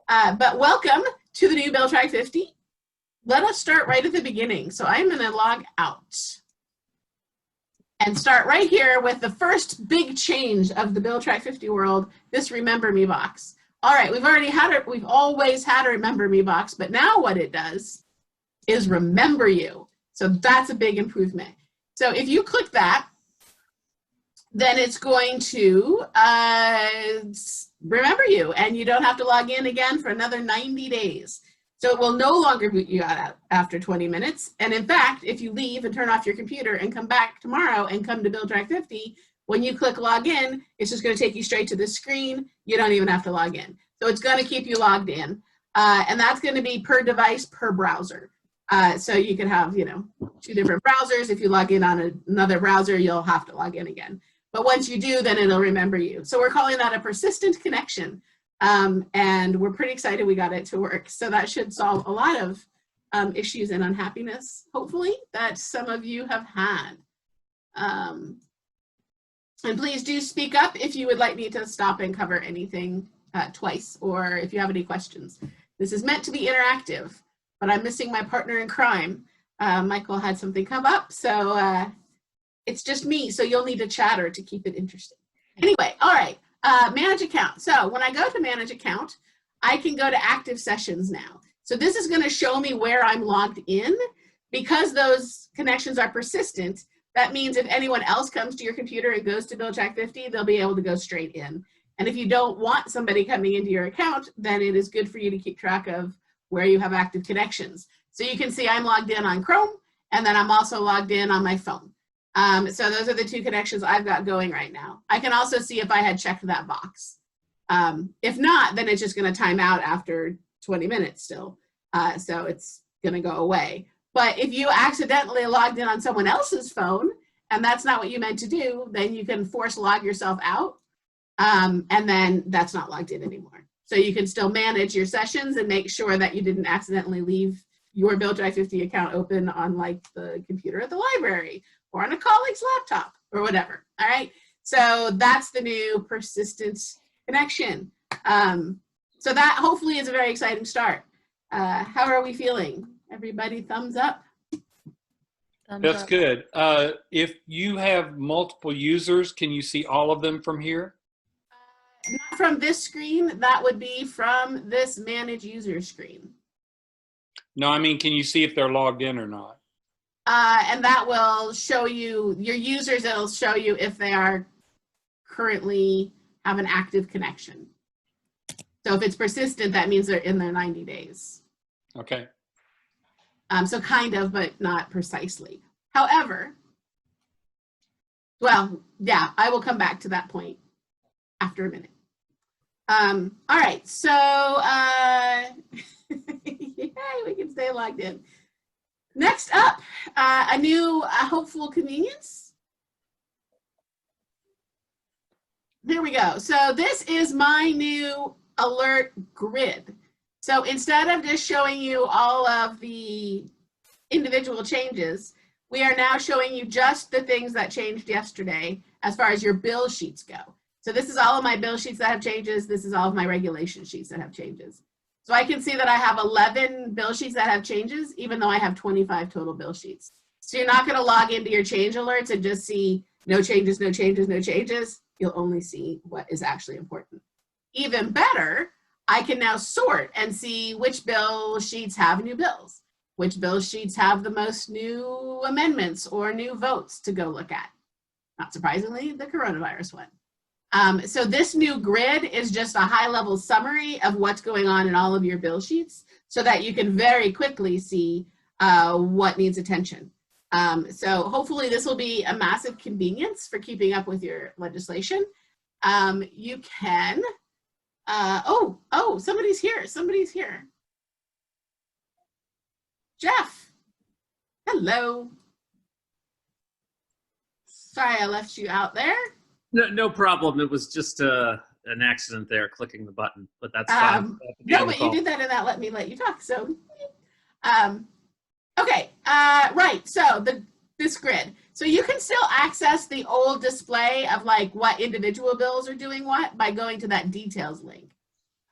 But welcome to the new BillTrack50. Let us start right at the beginning. So I'm going to log out and start right here with the first big change of the BillTrack50 world, this Remember Me box. All right, we've always had a Remember Me box, but now what it does is remember you. So that's a big improvement. So if you click that, then it's going to remember you, and you don't have to log in again for another 90 days. So it will no longer boot you out after 20 minutes. And in fact, if you leave and turn off your computer and come back tomorrow and come to BillTrack50, when you click log in, it's just going to take you straight to this screen. You don't even have to log in. So it's going to keep you logged in. And that's going to be per device, per browser. So you can have, 2 different browsers. If you log in on another browser, you'll have to log in again. But once you do, then it'll remember you. So we're calling that a persistent connection. And we're pretty excited we got it to work. So that should solve a lot of issues and unhappiness, hopefully, that some of you have had. And please do speak up if you would like me to stop and cover anything twice, or if you have any questions. This is meant to be interactive, but I'm missing my partner in crime. Michael had something come up, so it's just me, so you'll need a chatter to keep it interesting. Anyway, all right, manage account. So when I go to manage account, I can go to active sessions now. So this is going to show me where I'm logged in. Because those connections are persistent, that means if anyone else comes to your computer and goes to BillTrack50, they'll be able to go straight in. And if you don't want somebody coming into your account, then it is good for you to keep track of where you have active connections. So you can see I'm logged in on Chrome, and then I'm also logged in on my phone. So those are the 2 connections I've got going right now. I can also see if I had checked that box. If not, then it's just going to time out after 20 minutes still. So it's going to go away. But if you accidentally logged in on someone else's phone, and that's not what you meant to do, then you can force log yourself out. And then that's not logged in anymore. So you can still manage your sessions and make sure that you didn't accidentally leave your BillTrack50 account open on like the computer at the library or on a colleague's laptop or whatever. All right. So that's the new persistent connection. So that hopefully is a very exciting start. How are we feeling? Everybody thumbs up? That's good. If you have multiple users, can you see all of them from here? Not from this screen. That would be from this manage user screen. No, I mean, can you see if they're logged in or not? And that will show you your users. It'll show you if they are currently have an active connection. So if it's persistent, that means they're in their 90 days. Okay. So kind of, but not precisely. However, well, yeah, I will come back to that point after a minute. All right, so yay, we can stay logged in. Next up, a new hopeful convenience. There we go. So this is my new alert grid. So instead of just showing you all of the individual changes, we are now showing you just the things that changed yesterday as far as your bill sheets go. So this is all of my bill sheets that have changes. This is all of my regulation sheets that have changes. So I can see that I have 11 bill sheets that have changes, even though I have 25 total bill sheets. So you're not going to log into your change alerts and just see no changes, no changes, no changes. You'll only see what is actually important. Even better, I can now sort and see which bill sheets have new bills, which bill sheets have the most new amendments or new votes to go look at. Not surprisingly, the coronavirus one. So this new grid is just a high-level summary of what's going on in all of your bill sheets so that you can very quickly see what needs attention. So hopefully this will be a massive convenience for keeping up with your legislation. You can, oh, somebody's here, somebody's here. Jeff, hello. Sorry I left you out there. No problem. It was just an accident there, clicking the button, but that's fine. No, but you did that and that let me let you talk. So, okay, right. So this grid. So you can still access the old display of like what individual bills are doing what by going to that details link.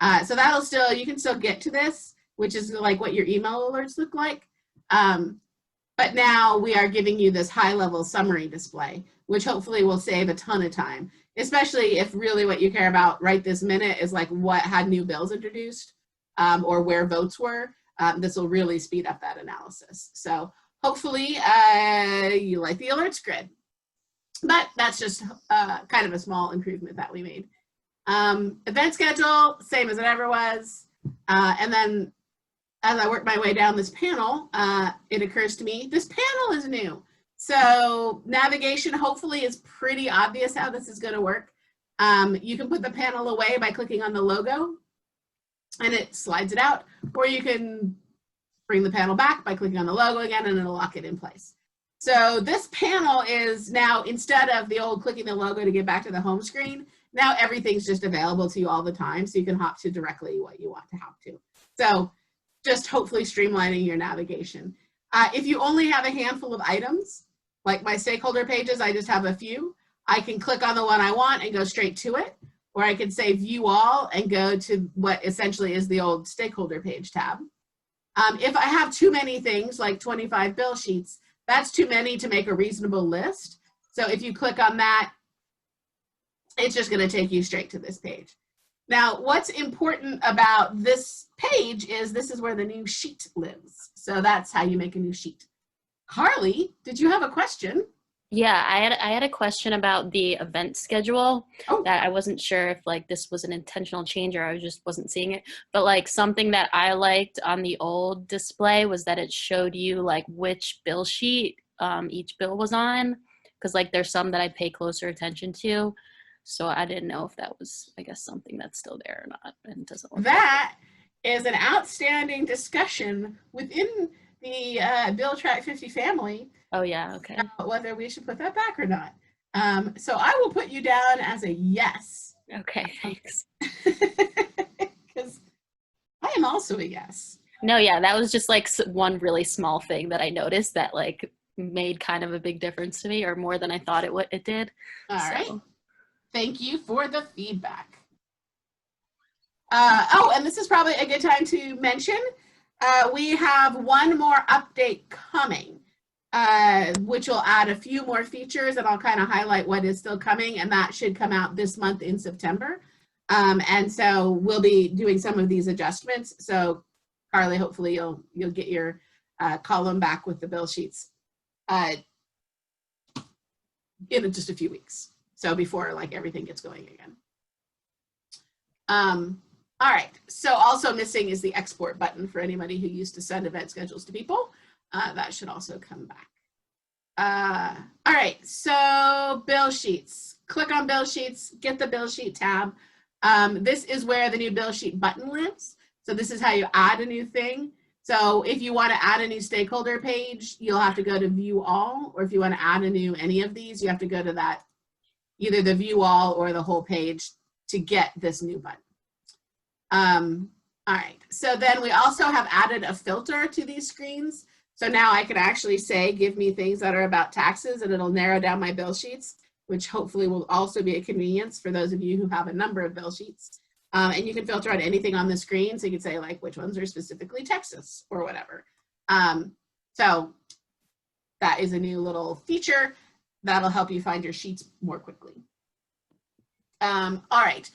So that'll still, you can still get to this, which is like what your email alerts look like. But now we are giving you this high-level summary display, which hopefully will save a ton of time, especially if really what you care about right this minute is like what had new bills introduced or where votes were. This will really speed up that analysis. So hopefully you like the alerts grid. But that's just kind of a small improvement that we made. Event schedule, same as it ever was. And then as I work my way down this panel, it occurs to me, this panel is new. So navigation hopefully is pretty obvious how this is going to work. You can put the panel away by clicking on the logo and it slides it out, or you can bring the panel back by clicking on the logo again and it'll lock it in place. So this panel is now, instead of the old clicking the logo to get back to the home screen, now everything's just available to you all the time, so you can hop to directly what you want to hop to. So just hopefully streamlining your navigation. If you only have a handful of items, like my stakeholder pages, I just have a few, I can click on the one I want and go straight to it, or I can say view all and go to what essentially is the old stakeholder page tab. If I have too many things, like 25 bill sheets, that's too many to make a reasonable list. So if you click on that, it's just going to take you straight to this page. Now, what's important about this page is this is where the new sheet lives. So that's how you make a new sheet. Carly, did you have a question? Yeah, I had a question about the event schedule. Oh. That I wasn't sure if like this was an intentional change or I just wasn't seeing it. But like something that I liked on the old display was that it showed you like which bill sheet each bill was on. Because like there's some that I pay closer attention to. So I didn't know if that was, I guess, something that's still there or not and doesn't look That is an outstanding discussion within the BillTrack50 family. Oh yeah, okay. Whether we should put that back or not. So I will put you down as a yes. Okay, thanks. Because I am also a yes. No, yeah, that was just like one really small thing that I noticed that like made kind of a big difference to me, or more than I thought it did. All right. So. Thank you for the feedback. Oh, and this is probably a good time to mention, we have one more update coming, which will add a few more features, and I'll kind of highlight what is still coming, and that should come out this month in September. And so we'll be doing some of these adjustments. So Carly, hopefully you'll get your column back with the bill sheets in just a few weeks. So before like everything gets going again. All right, so also missing is the export button for anybody who used to send event schedules to people. That should also come back. All right, so bill sheets. Click on bill sheets, get the bill sheet tab. This is where the new bill sheet button lives. So this is how you add a new thing. So if you want to add a new stakeholder page, you'll have to go to view all, or if you want to add a new any of these, you have to go to that, either the view all or the whole page to get this new button. All right, so then we also have added a filter to these screens. So now I can actually say, give me things that are about taxes, and it'll narrow down my bill sheets, which hopefully will also be a convenience for those of you who have a number of bill sheets. And you can filter out anything on the screen. So you can say like which ones are specifically Texas or whatever. So that is a new little feature that'll help you find your sheets more quickly. All right,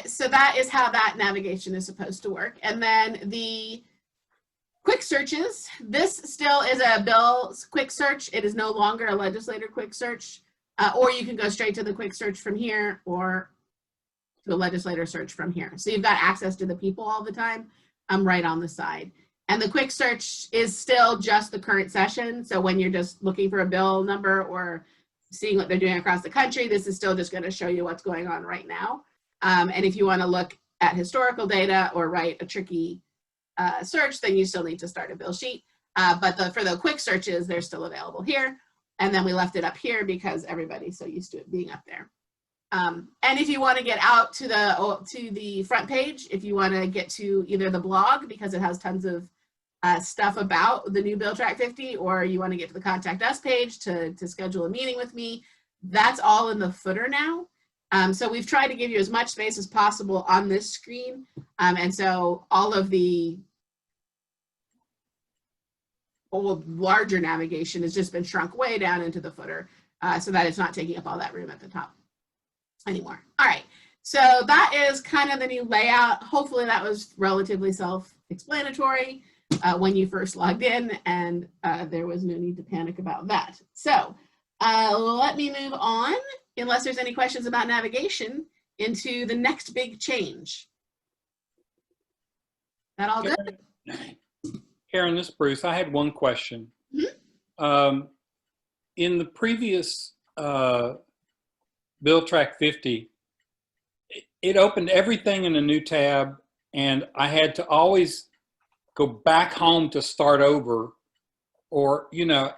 so that is how that navigation is supposed to work. And then the quick searches, this still is a bill quick search. It is no longer a legislator quick search, or you can go straight to the quick search from here or to a legislator search from here. So you've got access to the people all the time, right on the side. And the quick search is still just the current session. So when you're just looking for a bill number or seeing what they're doing across the country, this is still just going to show you what's going on right now. And if you want to look at historical data or write a tricky search, then you still need to start a bill sheet. But for the quick searches, they're still available here. And then we left it up here because everybody's so used to it being up there. And if you want to get out to the front page, if you want to get to either the blog because it has tons of stuff about the new BillTrack50, or you want to get to the contact us page to schedule a meeting with me, that's all in the footer now. So we've tried to give you as much space as possible on this screen. And so all of the old larger navigation has just been shrunk way down into the footer so that it's not taking up all that room at the top anymore. All right, so that is kind of the new layout. Hopefully that was relatively self-explanatory when you first logged in, and there was no need to panic about that. So let me move on, unless there's any questions about navigation, into the next big change. That all good? Karen, this is Bruce. I had one question. Mm-hmm. In the previous BillTrack50, it opened everything in a new tab, and I had to always go back home to start over, or, you know,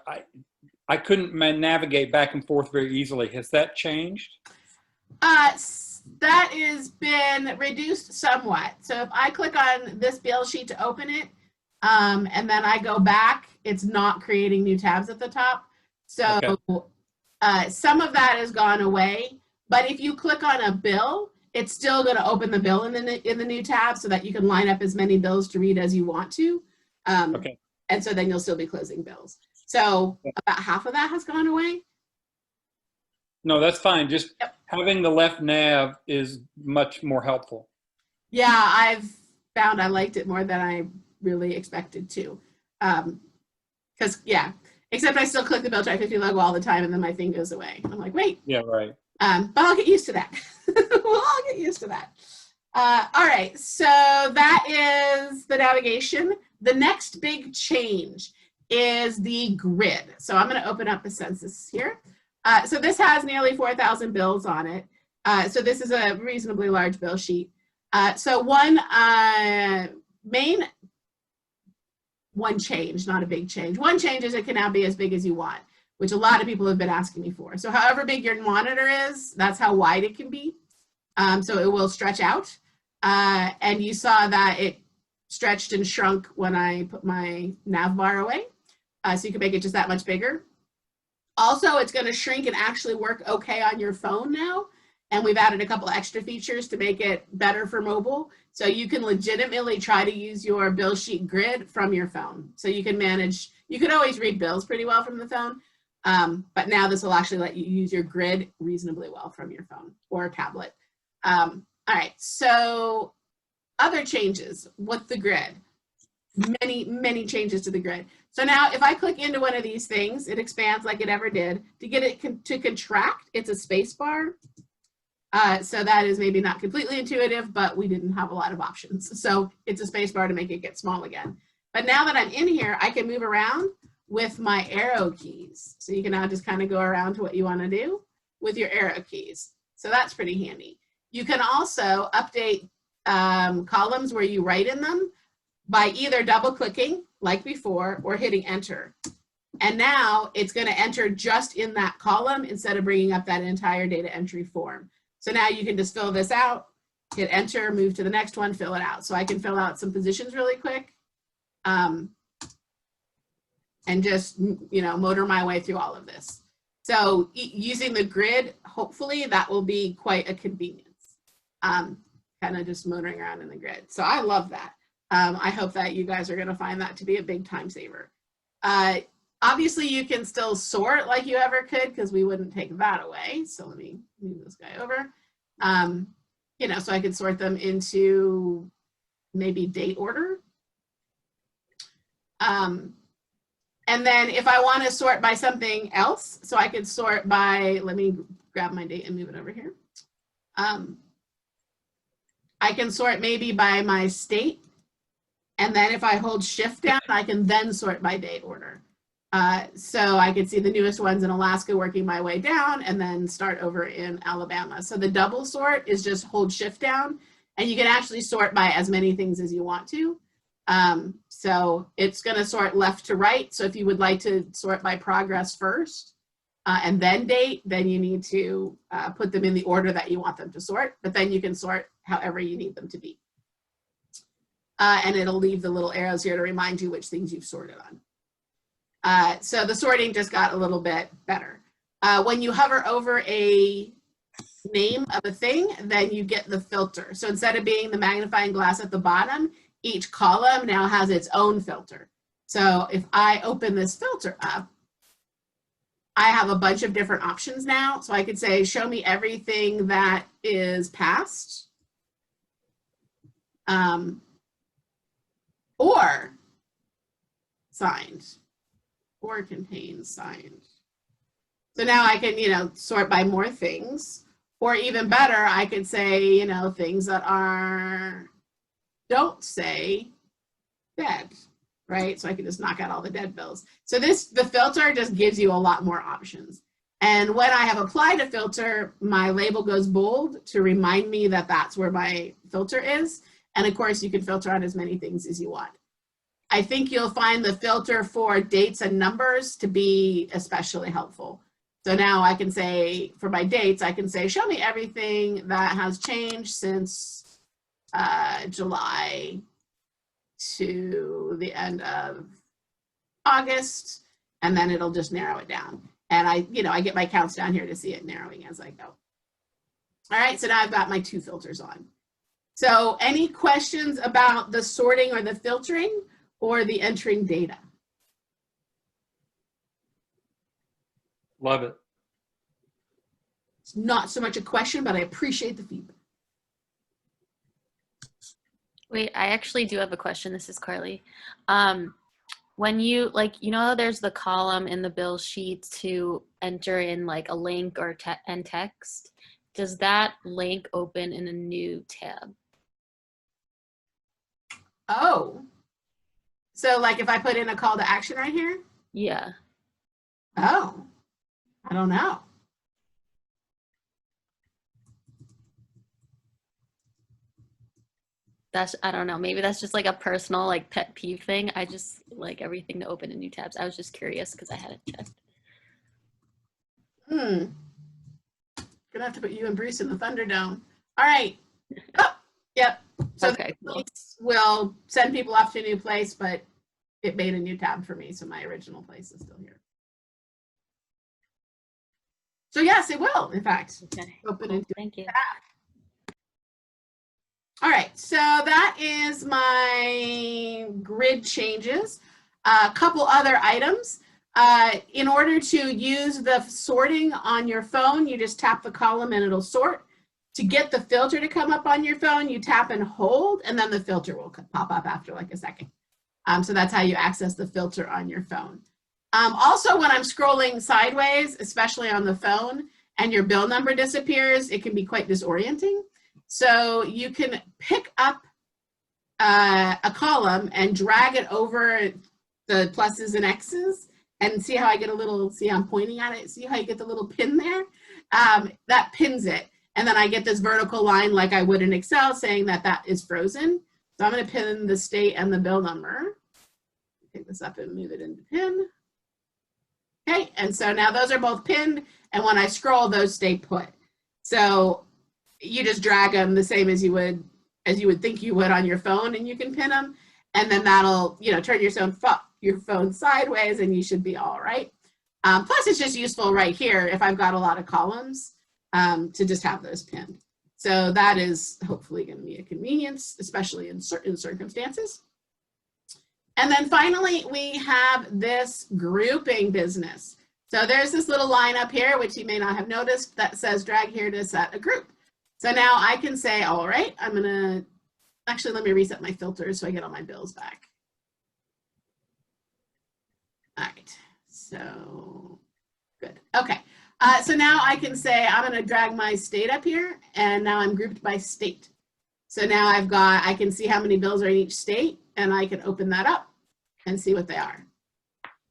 I couldn't navigate back and forth very easily. Has that changed? That has been reduced somewhat. So if I click on this bill sheet to open it, and then I go back, it's not creating new tabs at the top. So okay. Some of that has gone away, but if you click on a bill, it's still going to open the bill in the new tab so that you can line up as many bills to read as you want to. Okay. And so then you'll still be closing bills. So about half of that has gone away. No, that's fine. Just having the left nav is much more helpful. Yeah, I've found I liked it more than I really expected to. Because, except I still click the BillTrack50 logo all the time and then my thing goes away. I'm like, wait. Yeah, right. But I'll get used to that. We'll all get used to that. All right, so that is the navigation. The next big change is the grid. So I'm going to open up a census here. So this has nearly 4,000 bills on it. So this is a reasonably large bill sheet. So one change, not a big change. One change is it can now be as big as you want, which a lot of people have been asking me for. So however big your monitor is, that's how wide it can be. So it will stretch out. And you saw that it stretched and shrunk when I put my nav bar away. So you can make it just that much bigger. Also, it's going to shrink and actually work okay on your phone now. And we've added a couple extra features to make it better for mobile. So you can legitimately try to use your bill sheet grid from your phone. So you can manage, you could always read bills pretty well from the phone. But now this will actually let you use your grid reasonably well from your phone or a tablet. All right, so other changes with the grid. Many changes to the grid. So now if I click into one of these things, it expands like it ever did. To get it to contract, it's a space bar. So that is maybe not completely intuitive, but we didn't have a lot of options. So it's a space bar to make it get small again. But now that I'm in here, I can move around with my arrow keys. So you can now just kind of go around to what you want to do with your arrow keys. So that's pretty handy. You can also update columns where you write in them by either double clicking like before or hitting enter. And now it's going to enter just in that column instead of bringing up that entire data entry form. So now you can just fill this out, hit enter, move to the next one, fill it out. So I can fill out some positions really quick and just, motor my way through all of this. So using the grid, hopefully that will be quite a convenience, kind of just motoring around in the grid. So I love that. I hope that you guys are going to find that to be a big time saver. Obviously, you can still sort like you ever could because we wouldn't take that away. So let me move this guy over. So I could sort them into maybe date order. And then if I want to sort by something else, so I could sort by, let me grab my date and move it over here. I can sort maybe by my state. And then if I hold shift down, I can then sort by date order. So I could see the newest ones in Alaska working my way down and then start over in Alabama. So the double sort is just hold shift down and you can actually sort by as many things as you want to. So it's going to sort left to right. So if you would like to sort by progress first and then date, then you need to put them in the order that you want them to sort, but then you can sort however you need them to be. And it'll leave the little arrows here to remind you which things you've sorted on. So the sorting just got a little bit better. When you hover over a name of a thing, then you get the filter. So instead of being the magnifying glass at the bottom, each column now has its own filter. So if I open this filter up, I have a bunch of different options now. So I could say, show me everything that is past, or signed, or contains signed. So now I can, sort by more things, or even better, I could say, things that don't say dead, right? So I can just knock out all the dead bills. So the filter just gives you a lot more options. And when I have applied a filter, my label goes bold to remind me that that's where my filter is. And of course, you can filter on as many things as you want. I think you'll find the filter for dates and numbers to be especially helpful. So now I can say, for my dates, I can say, show me everything that has changed since July to the end of August, and then it'll just narrow it down. And I get my counts down here to see it narrowing as I go. All right, so now I've got my 2 filters on. So any questions about the sorting or the filtering or the entering data? Love it. It's not so much a question, but I appreciate the feedback. Wait, I actually do have a question. This is Carly. When you, there's the column in the bill sheet to enter in like a link or and text. Does that link open in a new tab? Oh, so like if I put in a call to action right here? Yeah. Oh, I don't know. I don't know, maybe that's just like a personal like pet peeve thing. I just like everything to open in new tabs. I was just curious because I hadn't checked. Gonna have to put you and Bruce in the Thunderdome. All right. Oh, yep. So Okay, cool. we'll send people off to a new place, but it made a new tab for me, so my original place is still here. So yes, it will, in fact, Okay. open Cool. into Thank you. tab. All right, so that is my grid changes. A couple other items. In order to use the sorting on your phone, you just tap the column and it'll sort. To get the filter to come up on your phone, you tap and hold, and then the filter will pop up after like a second. So that's how you access the filter on your phone. Also, when I'm scrolling sideways, especially on the phone, and your bill number disappears, it can be quite disorienting. So you can pick up a column and drag it over the pluses and X's, and see how I get a little, see I'm pointing at it, see how you get the little pin there? That pins it. And then I get this vertical line like I would in Excel saying that that is frozen. So I'm going to pin the state and the bill number. Pick this up and move it into pin. Okay, and so now those are both pinned, and when I scroll, those stay put. So you just drag them the same as you would think you would on your phone, and you can pin them, and then that'll turn your phone sideways, and you should be all right. Plus, it's just useful right here if I've got a lot of columns to just have those pinned. So that is hopefully going to be a convenience, especially in certain circumstances. And then finally, we have this grouping business. So there's this little line up here, which you may not have noticed, that says drag here to set a group. So now I can say, all right, I'm going to, actually, let me reset my filters so I get all my bills back. All right, so good. Okay, so now I can say I'm going to drag my state up here, and now I'm grouped by state. So now I can see how many bills are in each state, and I can open that up and see what they are.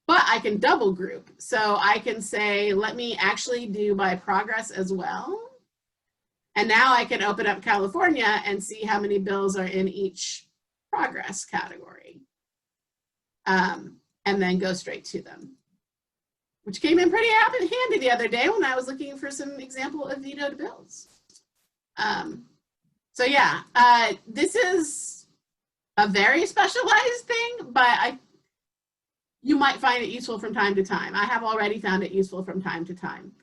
But I can double group. So I can say, let me actually do my progress as well. And now I can open up California and see how many bills are in each progress category. And then go straight to them, which came in pretty handy the other day when I was looking for some example of vetoed bills. So yeah, this is a very specialized thing, but you might find it useful from time to time. I have already found it useful from time to time.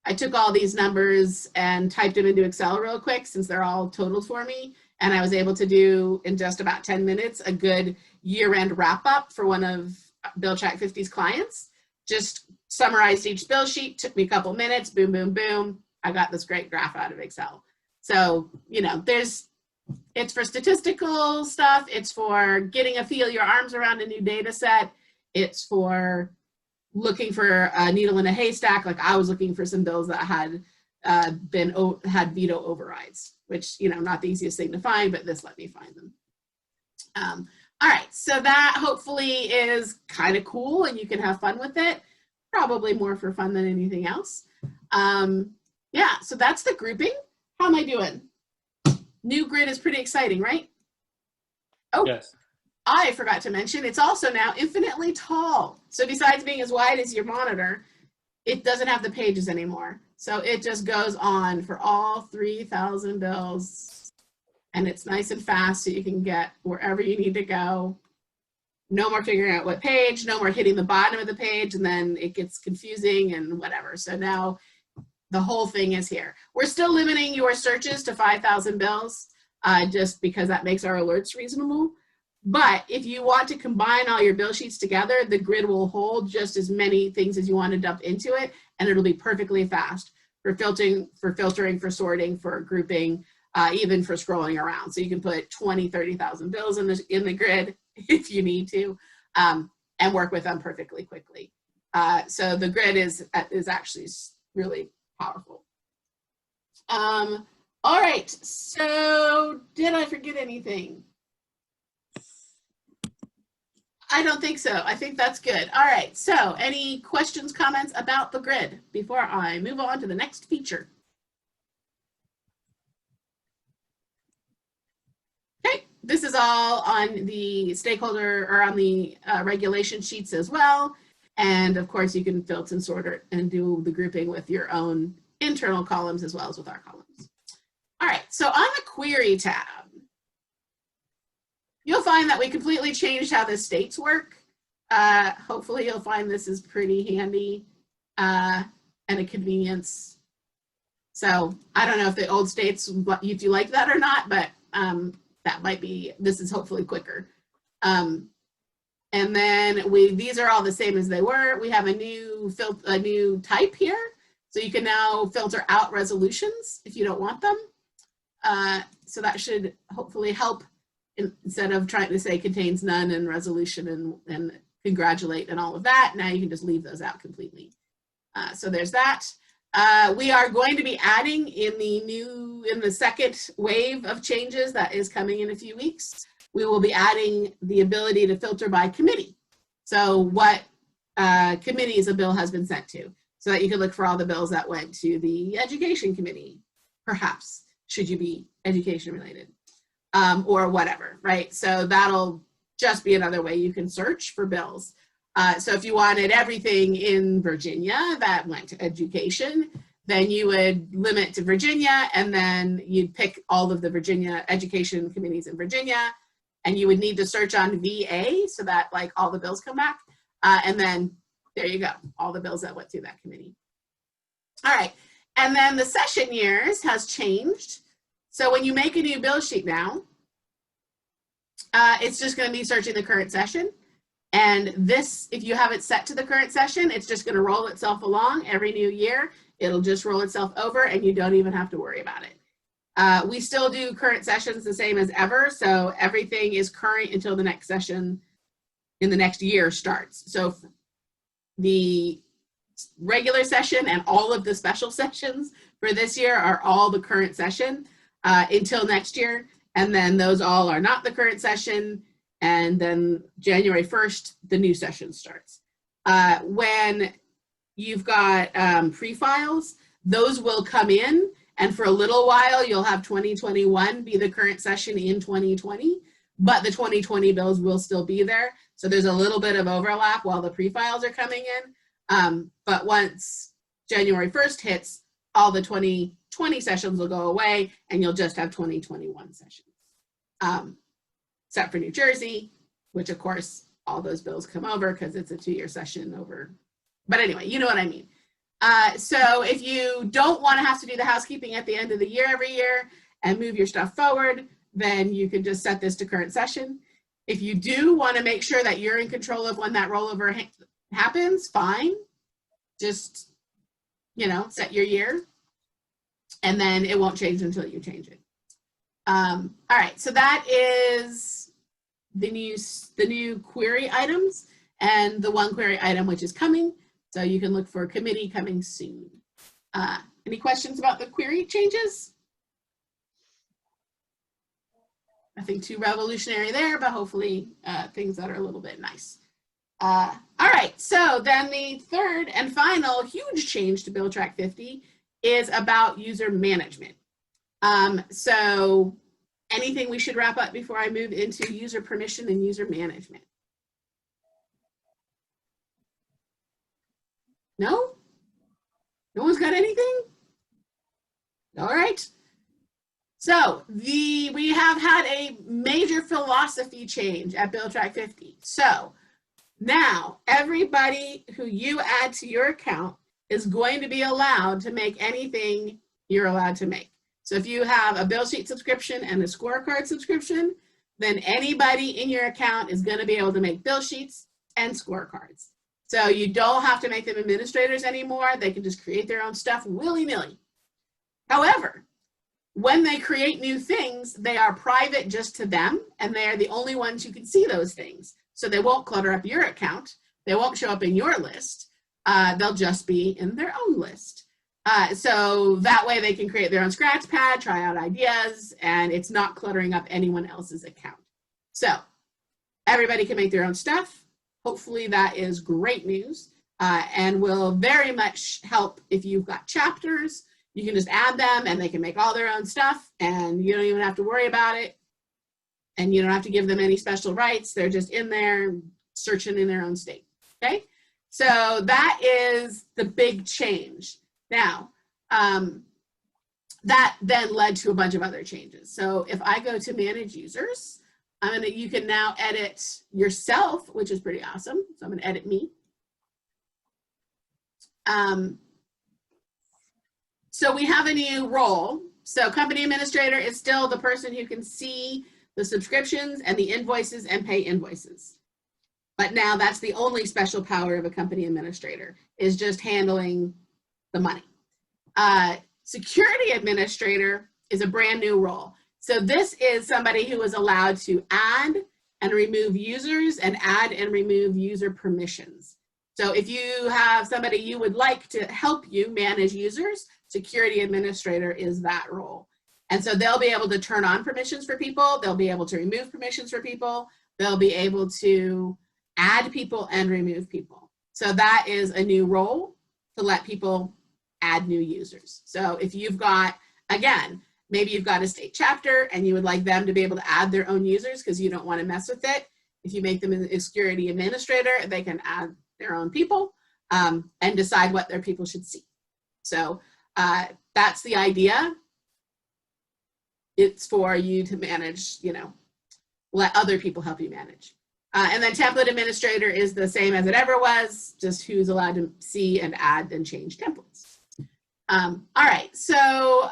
I took all these numbers and typed them into Excel real quick since they're all totaled for me. And I was able to do in just about 10 minutes a good year-end wrap-up for one of BillTrack50's clients. Just summarized each bill sheet, took me a couple minutes, boom, boom, boom. I got this great graph out of Excel. So, you know, it's for statistical stuff. It's for getting a feel your arms around a new data set. It's for looking for a needle in a haystack. Like I was looking for some bills that had had veto overrides, which, you know, not the easiest thing to find, but this let me find them. All right, so that hopefully is kind of cool and you can have fun with it. Probably more for fun than anything else. Yeah, so that's the grouping. How am I doing? New grid is pretty exciting, right? Oh, Yes. I forgot to mention, it's also now infinitely tall. So besides being as wide as your monitor, it doesn't have the pages anymore. So it just goes on for all 3,000 bills. And it's nice and fast so you can get wherever you need to go. No more figuring out what page, no more hitting the bottom of the page, and then it gets confusing and whatever. So now the whole thing is here. We're still limiting your searches to 5,000 bills just because that makes our alerts reasonable. But if you want to combine all your bill sheets together, the grid will hold just as many things as you want to dump into it, and it'll be perfectly fast for filtering, for sorting, for grouping, even for scrolling around. So you can put 20, 30,000 bills in the grid if you need to, and work with them perfectly quickly. So the grid is actually really powerful. All right, so did I forget anything? I don't think so. I think that's good. All right, so any questions, comments about the grid before I move on to the next feature? Okay, this is all on the stakeholder or on the regulation sheets as well. And of course, you can filter and sort it and do the grouping with your own internal columns as well as with our columns. All right, so on the query tab, you'll find that we completely changed how the states work. Hopefully you'll find this is pretty handy and a convenience. So I don't know if the old states, if you like that or not, but that might be, this is hopefully quicker. And then these are all the same as they were. We have a new type here. So you can now filter out resolutions if you don't want them. So that should hopefully help instead of trying to say contains none and resolution and congratulate and all of that. Now you can just leave those out completely. So there's that. We are going to be adding in the second wave of changes that is coming in a few weeks. We will be adding the ability to filter by committee. So what committees a bill has been sent to, so that you can look for all the bills that went to the education committee, perhaps, should you be education related, or whatever, right? So that'll just be another way you can search for bills. So if you wanted everything in Virginia that went to education, then you would limit to Virginia, and then you'd pick all of the Virginia education committees in Virginia, and you would need to search on VA so that like all the bills come back. And then there you go, all the bills that went through that committee. All right, and then the session years has changed. So when you make a new bill sheet now, it's just gonna be searching the current session. And this, if you have it set to the current session, it's just gonna roll itself along every new year. It'll just roll itself over and you don't even have to worry about it. We still do current sessions the same as ever. So everything is current until the next session in the next year starts. So the regular session and all of the special sessions for this year are all the current session until next year. And then those all are not the current session. And then January 1st, the new session starts. When you've got pre-files, those will come in, and for a little while, you'll have 2021 be the current session in 2020, but the 2020 bills will still be there. So there's a little bit of overlap while the pre-files are coming in. But once January 1st hits, all the 2020 sessions will go away, and you'll just have 2021 sessions. Except for New Jersey, which of course all those bills come over because it's a 2-year session over. But anyway, you know what I mean. So if you don't want to have to do the housekeeping at the end of the year every year and move your stuff forward, then you can just set this to current session. If you do want to make sure that you're in control of when that rollover happens, fine. Just, you know, set your year, and then it won't change until you change it. All right, so that is the new query items and the one query item which is coming. So you can look for committee coming soon. Any questions about the query changes? Nothing too revolutionary there, but hopefully things that are a little bit nice. All right, so then the third and final huge change to BillTrack50 is about user management. So anything we should wrap up before I move into user permission and user management? No? No one's got anything? All right. So we have had a major philosophy change at BillTrack50. So now everybody who you add to your account is going to be allowed to make anything you're allowed to make. So if you have a bill sheet subscription and a scorecard subscription, then anybody in your account is going to be able to make bill sheets and scorecards. So you don't have to make them administrators anymore. They can just create their own stuff willy-nilly. However, when they create new things, they are private just to them, and they are the only ones who can see those things. So they won't clutter up your account. They won't show up in your list. They'll just be in their own list. So that way they can create their own scratch pad, try out ideas, and it's not cluttering up anyone else's account. So everybody can make their own stuff. Hopefully that is great news and will very much help if you've got chapters. You can just add them and they can make all their own stuff and you don't even have to worry about it. And you don't have to give them any special rights. They're just in there searching in their own state, okay? So that is the big change. Now, that then led to a bunch of other changes. So if I go to manage users, you can now edit yourself, which is pretty awesome. So I'm gonna edit me. So we have a new role. So company administrator is still the person who can see the subscriptions and the invoices and pay invoices. But now that's the only special power of a company administrator, is just handling the money. Security administrator is a brand new role. So this is somebody who is allowed to add and remove users and add and remove user permissions. So if you have somebody you would like to help you manage users, security administrator is that role. And so they'll be able to turn on permissions for people. They'll be able to remove permissions for people. They'll be able to add people and remove people. So that is a new role to let people add new users. So if you've got, again, maybe you've got a state chapter and you would like them to be able to add their own users because you don't want to mess with it. If you make them a security administrator, they can add their own people and decide what their people should see. So that's the idea. It's for you to manage, you know, let other people help you manage. And then template administrator is the same as it ever was, just who's allowed to see and add and change templates. All right, so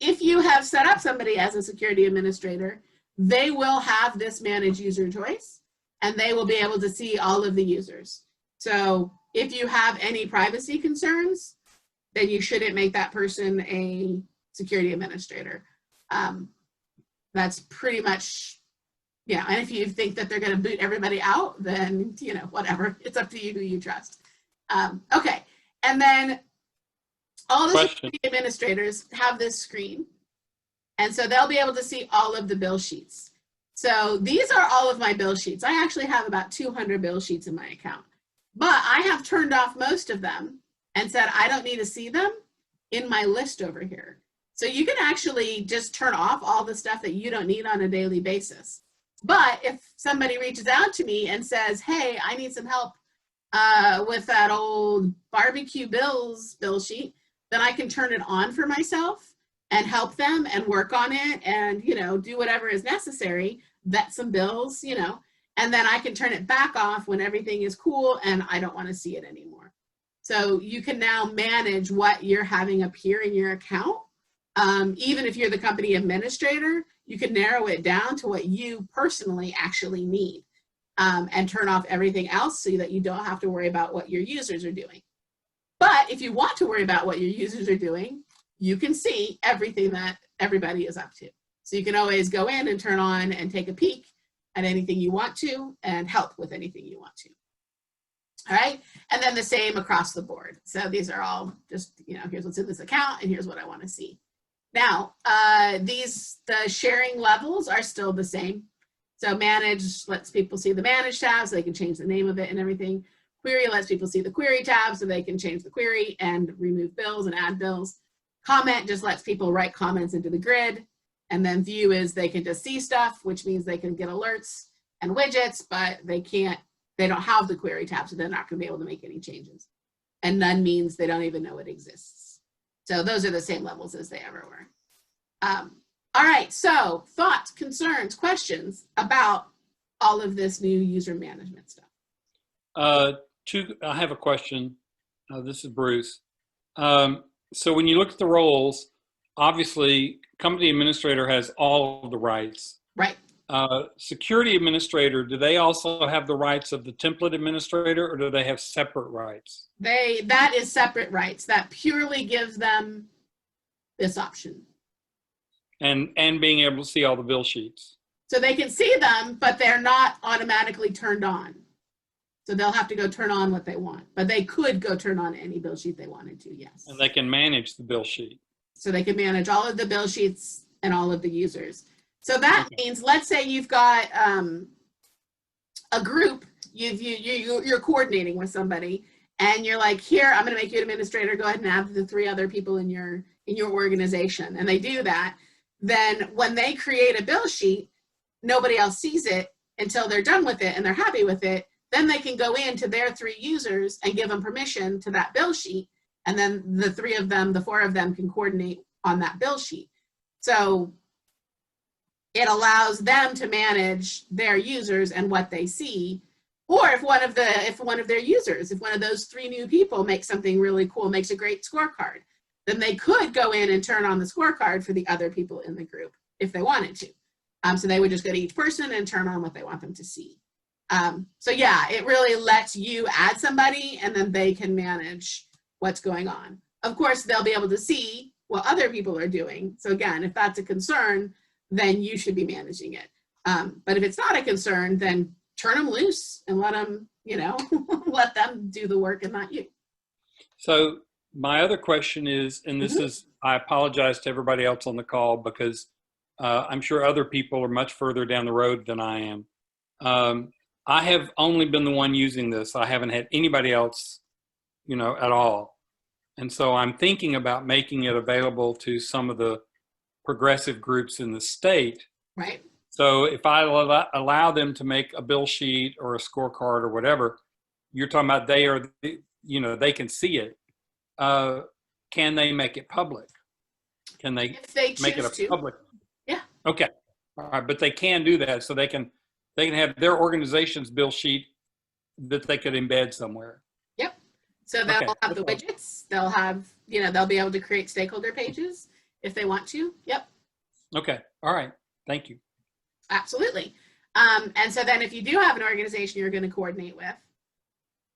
if you have set up somebody as a security administrator, they will have this manage user choice and they will be able to see all of the users. So if you have any privacy concerns, then you shouldn't make that person a security administrator. That's pretty much, yeah. And if you think that they're going to boot everybody out, then, you know, whatever. It's up to you who you trust. Okay. And then all the security administrators have this screen. And so they'll be able to see all of the bill sheets. So these are all of my bill sheets. I actually have about 200 bill sheets in my account, but I have turned off most of them and said, I don't need to see them in my list over here. So you can actually just turn off all the stuff that you don't need on a daily basis. But if somebody reaches out to me and says, hey, I need some help with that old barbecue bills bill sheet, then I can turn it on for myself and help them and work on it and, you know, do whatever is necessary, vet some bills, you know, and then I can turn it back off when everything is cool and I don't want to see it anymore. So you can now manage what you're having appear in your account. Even if you're the company administrator, you can narrow it down to what you personally actually need, and turn off everything else so that you don't have to worry about what your users are doing. But if you want to worry about what your users are doing, you can see everything that everybody is up to. So you can always go in and turn on and take a peek at anything you want to and help with anything you want to. All right, and then the same across the board. So these are all just, here's what's in this account and here's what I want to see. Now, the sharing levels are still the same. So manage lets people see the manage tab so they can change the name of it and everything. Query lets people see the query tab so they can change the query and remove bills and add bills. Comment just lets people write comments into the grid. And then view is they can just see stuff, which means they can get alerts and widgets, but they don't have the query tab, so they're not going to be able to make any changes. And none means they don't even know it exists. So those are the same levels as they ever were. All right, so thoughts, concerns, questions about all of this new user management stuff? I have a question. This is Bruce. So when you look at the roles, obviously, company administrator has all of the rights. Right. Security administrator, do they also have the rights of the template administrator, or do they have separate rights? That is separate rights. That purely gives them this option. And being able to see all the bill sheets. So they can see them, but they're not automatically turned on. So they'll have to go turn on what they want. But they could go turn on any bill sheet they wanted to, yes. And they can manage the bill sheet. So they can manage all of the bill sheets and all of the users. So that means, let's say you've got a group, you're coordinating with somebody, and you're like, here, I'm going to make you an administrator. Go ahead and add the 3 other people in your organization. And they do that. Then when they create a bill sheet, nobody else sees it until they're done with it and they're happy with it. Then they can go into their 3 users and give them permission to that bill sheet. And then the 4 of them can coordinate on that bill sheet. So it allows them to manage their users and what they see. Or if one of their users, if one of those 3 new people makes something really cool, makes a great scorecard, then they could go in and turn on the scorecard for the other people in the group if they wanted to. So they would just go to each person and turn on what they want them to see. So yeah, it really lets you add somebody and then they can manage what's going on. Of course, they'll be able to see what other people are doing. So again, if that's a concern, then you should be managing it. But if it's not a concern, then turn them loose and let them, let them do the work and not you. So my other question is, and this is, I apologize to everybody else on the call because I'm sure other people are much further down the road than I am. I have only been the one using this. I haven't had anybody else, at all. And so I'm thinking about making it available to some of the progressive groups in the state. Right. So if I allow them to make a bill sheet or a scorecard or whatever, you're talking about they can see it. Can they make it public? Can they make it a public? Yeah. Okay. All right. But they can do that. So they can have their organization's bill sheet that they could embed somewhere. Yep. So they'll have the widgets. They'll have, they'll be able to create stakeholder pages if they want to. Yep. Okay. All right. Thank you. Absolutely. And so then if you do have an organization you're going to coordinate with,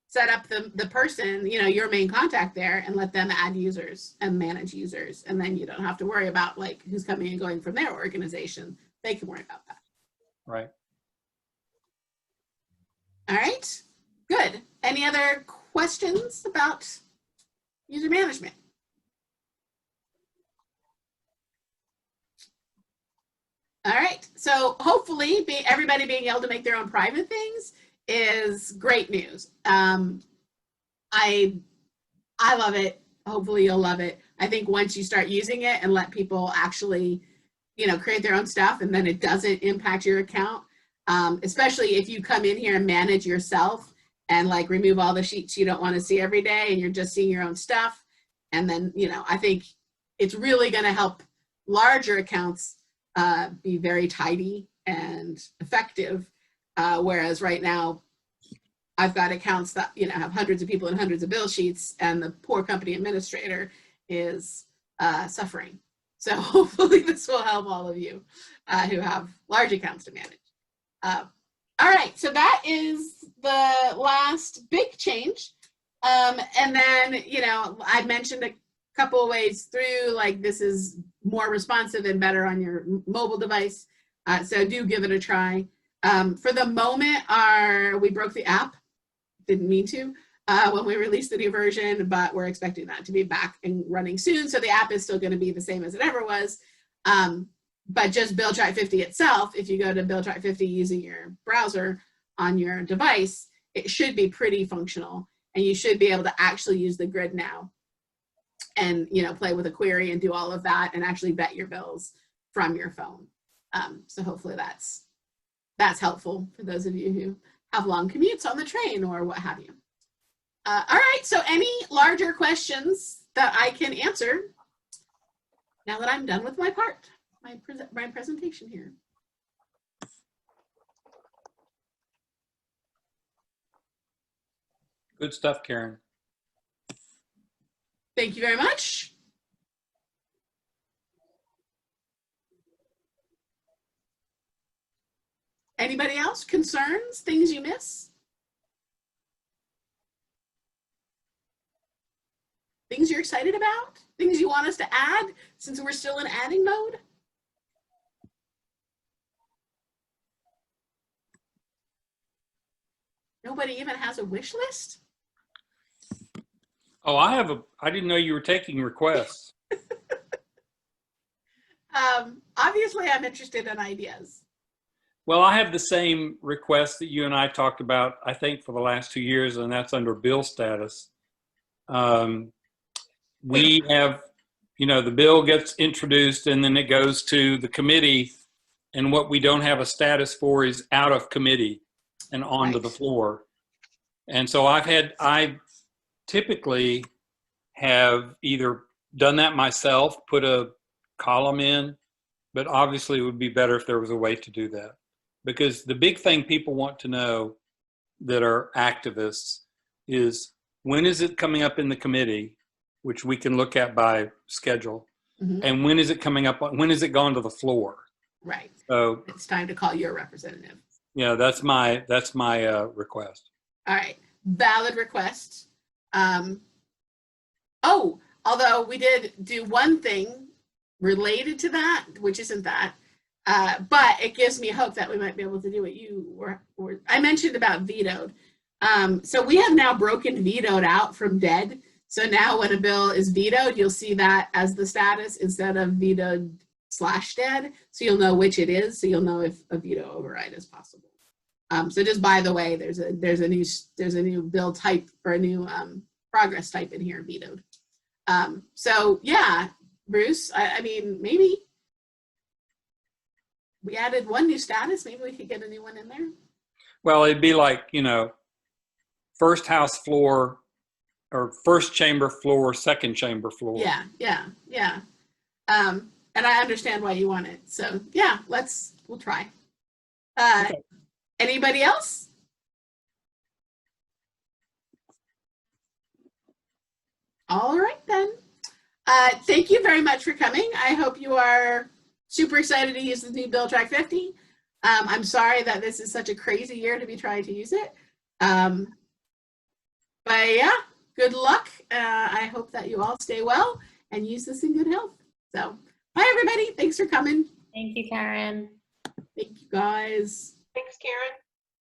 set up the person, your main contact there and let them add users and manage users. And then you don't have to worry about like who's coming and going from their organization. They can worry about that. Right. All right. Good. Any other questions about user management? All right. So hopefully everybody being able to make their own private things is great news. I love it. Hopefully you'll love it. I think once you start using it and let people actually, create their own stuff and then it doesn't impact your account, especially if you come in here and manage yourself and like remove all the sheets you don't want to see every day and you're just seeing your own stuff. And then, I think it's really going to help larger accounts be very tidy and effective. Whereas right now, I've got accounts that, you know, have hundreds of people and hundreds of bill sheets, and the poor company administrator is suffering. So hopefully this will help all of you who have large accounts to manage. All right, so that is the last big change. And then, you know, I mentioned a couple of ways through, like this is more responsive and better on your mobile device. So do give it a try. For the moment, we broke the app. Didn't mean to when we released the new version, but we're expecting that to be back and running soon. So the app is still going to be the same as it ever was. But just BillTrack50 itself, if you go to BillTrack50 using your browser on your device, it should be pretty functional, and you should be able to actually use the grid now and, you know, play with a query and do all of that and actually vet your bills from your phone. So hopefully that's helpful for those of you who have long commutes on the train or what have you. All right, so any larger questions that I can answer now that I'm done with my part, my presentation here. Good stuff, Karen. Thank you very much. Anybody else? Concerns? Things you miss? Things you're excited about? Things you want us to add since we're still in adding mode? Nobody even has a wish list? Oh, I didn't know you were taking requests. Obviously, I'm interested in ideas. Well, I have the same request that you and I talked about, I think, for the last 2 years, and that's under bill status. We have, you know, the bill gets introduced and then it goes to the committee, and what we don't have a status for is out of committee and onto the floor. And so I typically have either done that myself, put a column in, but obviously it would be better if there was a way to do that. Because the big thing people want to know that are activists is, when is it coming up in the committee, which we can look at by schedule, and when is it coming up, when is it gone to the floor? Right. So it's time to call your representative. Yeah, that's my request. All right, valid request. Oh, although we did do one thing related to that, which isn't that, but it gives me hope that we might be able to do what you were I mentioned about vetoed. So we have now broken vetoed out from dead. So now when a bill is vetoed, you'll see that as the status instead of vetoed / dead. So you'll know which it is. So you'll know if a veto override is possible. So just by the way, there's a new bill type, or a new progress type in here, vetoed. So yeah, Bruce, I mean, maybe we added one new status. Maybe we could get a new one in there. Well, it'd be like, you know, first house floor, or first chamber floor, second chamber floor. Yeah. And I understand why you want it. So yeah, we'll try. Okay. Anybody else? All right then. Thank you very much for coming. I hope you are super excited to use the new BillTrack50. I'm sorry that this is such a crazy year to be trying to use it. But yeah, good luck. I hope that you all stay well and use this in good health. So bye everybody. Thanks for coming. Thank you, Karen. Thank you guys. Thanks, Karen.